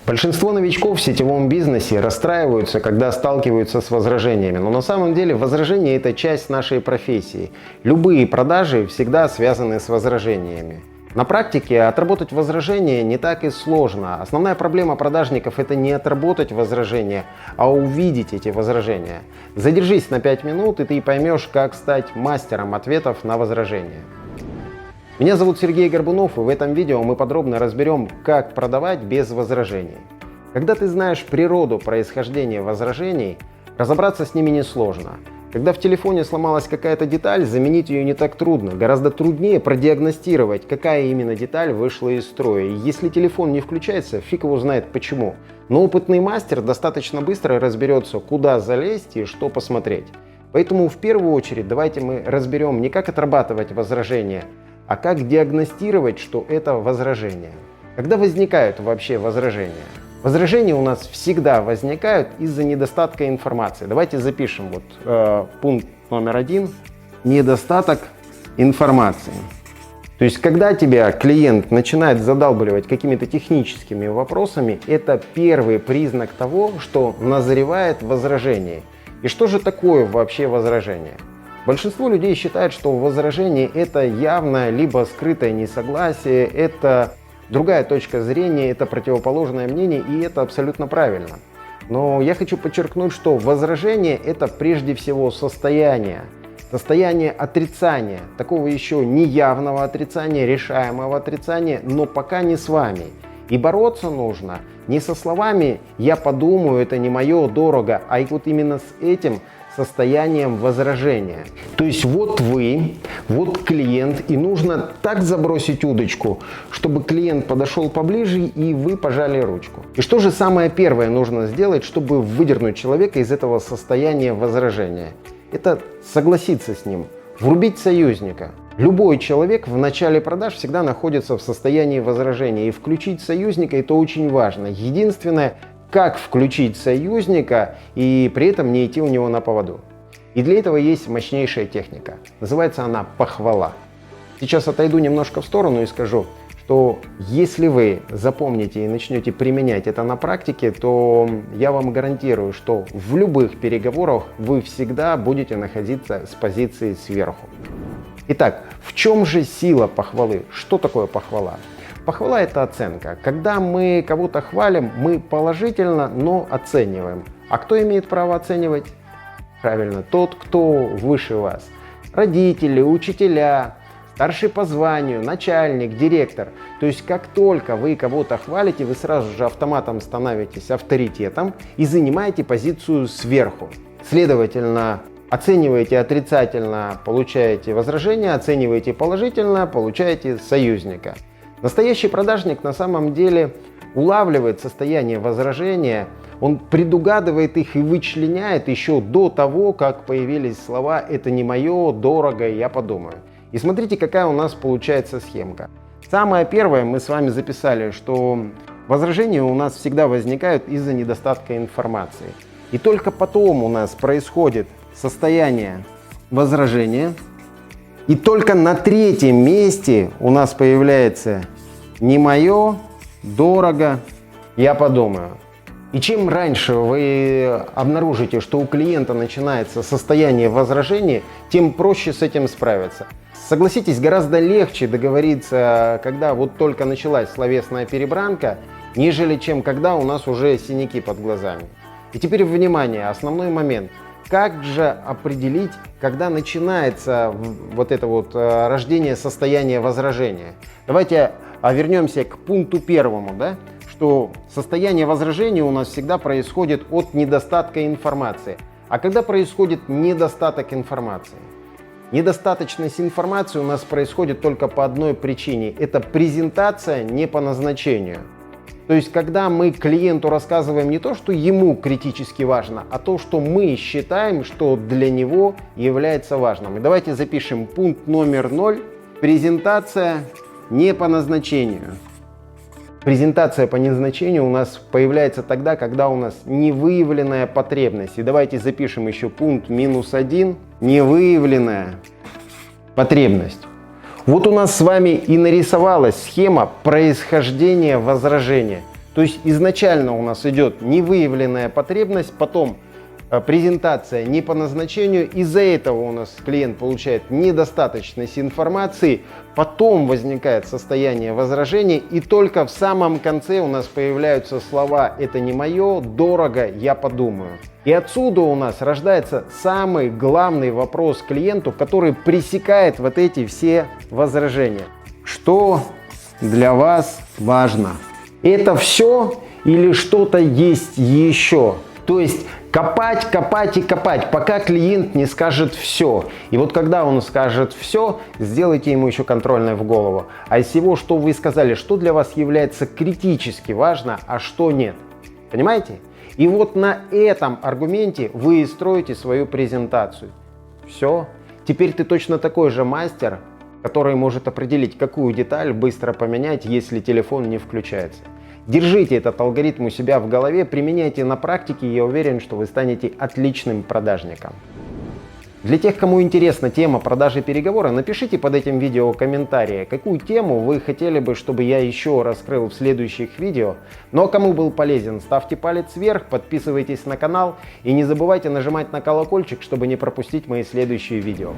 Большинство новичков в сетевом бизнесе расстраиваются, когда сталкиваются с возражениями. Но на самом деле возражения – это часть нашей профессии. Любые продажи всегда связаны с возражениями. На практике отработать возражения не так и сложно. Основная проблема продажников – это не отработать возражения, а увидеть эти возражения. Задержись на 5 минут, и ты поймешь, как стать мастером ответов на возражения. Меня зовут Сергей Горбунов, и в этом видео мы подробно разберем, как продавать без возражений. Когда ты знаешь природу происхождения возражений, разобраться с ними несложно. Когда в телефоне сломалась какая-то деталь, заменить ее не так трудно. Гораздо труднее продиагностировать, какая именно деталь вышла из строя. И если телефон не включается, фиг его знает почему. Но опытный мастер достаточно быстро разберется, куда залезть и что посмотреть. Поэтому в первую очередь давайте мы разберем не как отрабатывать возражения, а как диагностировать, что это возражение. Когда возникают вообще возражения? Возражения у нас всегда возникают из-за недостатка информации. Давайте запишем пункт номер 1. Недостаток информации. То есть, когда тебя клиент начинает задалбливать какими-то техническими вопросами, это первый признак того, что назревает возражение. И что же такое вообще возражение? Большинство людей считает, что возражение – это явное либо скрытое несогласие, это другая точка зрения, это противоположное мнение, и это абсолютно правильно. Но я хочу подчеркнуть, что возражение – это прежде всего состояние отрицания, такого еще неявного отрицания, решаемого отрицания, но пока не с вами. И бороться нужно не со словами «я подумаю, это не мое, дорого», а вот именно с этим состоянием возражения. То есть вот вы, вот клиент, и нужно так забросить удочку, чтобы клиент подошел поближе и вы пожали ручку. И что же самое первое нужно сделать, чтобы выдернуть человека из этого состояния возражения? Это согласиться с ним, врубить союзника. Любой человек в начале продаж всегда находится в состоянии возражения, и включить союзника – это очень важно. Единственное, как включить союзника и при этом не идти у него на поводу. И для этого есть мощнейшая техника. Называется она похвала. Сейчас отойду немножко в сторону и скажу, что если вы запомните и начнете применять это на практике, то я вам гарантирую, что в любых переговорах вы всегда будете находиться с позиции сверху. Итак, в чем же сила похвалы? Что такое похвала? Похвала – это оценка. Когда мы кого-то хвалим, мы положительно, но оцениваем. А кто имеет право оценивать? Правильно, тот, кто выше вас. Родители, учителя, старший по званию, начальник, директор. То есть, как только вы кого-то хвалите, вы сразу же автоматом становитесь авторитетом и занимаете позицию сверху. Следовательно, оцениваете отрицательно, получаете возражение, оцениваете положительно, получаете союзника. Настоящий продажник на самом деле улавливает состояние возражения, он предугадывает их и вычленяет еще до того, как появились слова «это не мое, дорого, я подумаю». И смотрите, какая у нас получается схемка. Самое первое, мы с вами записали, что возражения у нас всегда возникают из-за недостатка информации. И только потом у нас происходит состояние возражения. И только на третьем месте у нас появляется «не мое, дорого, я подумаю». И чем раньше вы обнаружите, что у клиента начинается состояние возражения, тем проще с этим справиться. Согласитесь, гораздо легче договориться, когда вот только началась словесная перебранка, нежели чем когда у нас уже синяки под глазами. И теперь внимание, основной момент. Как же определить, когда начинается рождение состояния возражения? Давайте вернемся к пункту первому, что состояние возражения у нас всегда происходит от недостатка информации. А когда происходит недостаток информации? Недостаточность информации у нас происходит только по одной причине. Это презентация не по назначению. То есть, когда мы клиенту рассказываем не то, что ему критически важно, а то, что мы считаем, что для него является важным. И давайте запишем пункт номер 0. Презентация не по назначению. Презентация по назначению у нас появляется тогда, когда у нас невыявленная потребность. И давайте запишем еще пункт -1. Невыявленная потребность. Вот у нас с вами и нарисовалась схема происхождения возражения. То То есть изначально у нас идет невыявленная потребность, потом презентация не по назначению, из-за этого у нас клиент получает недостаточность информации, потом возникает состояние возражения, и только в самом конце у нас появляются слова «это не мое», «дорого», «я подумаю». И отсюда у нас рождается самый главный вопрос клиенту, который пресекает вот эти все возражения. Что для вас важно? Это все или что-то есть еще? То есть копать, копать и копать, пока клиент не скажет все. И вот когда он скажет все, сделайте ему еще контрольное в голову. А из всего, что вы сказали, что для вас является критически важно, а что нет. Понимаете? И вот на этом аргументе вы и строите свою презентацию. Все. Теперь ты точно такой же мастер, который может определить, какую деталь быстро поменять, если телефон не включается. Держите этот алгоритм у себя в голове, применяйте на практике, и я уверен, что вы станете отличным продажником. Для тех, кому интересна тема продажи переговора, напишите под этим видео комментарии, какую тему вы хотели бы, чтобы я еще раскрыл в следующих видео. Ну а кому был полезен, ставьте палец вверх, подписывайтесь на канал и не забывайте нажимать на колокольчик, чтобы не пропустить мои следующие видео.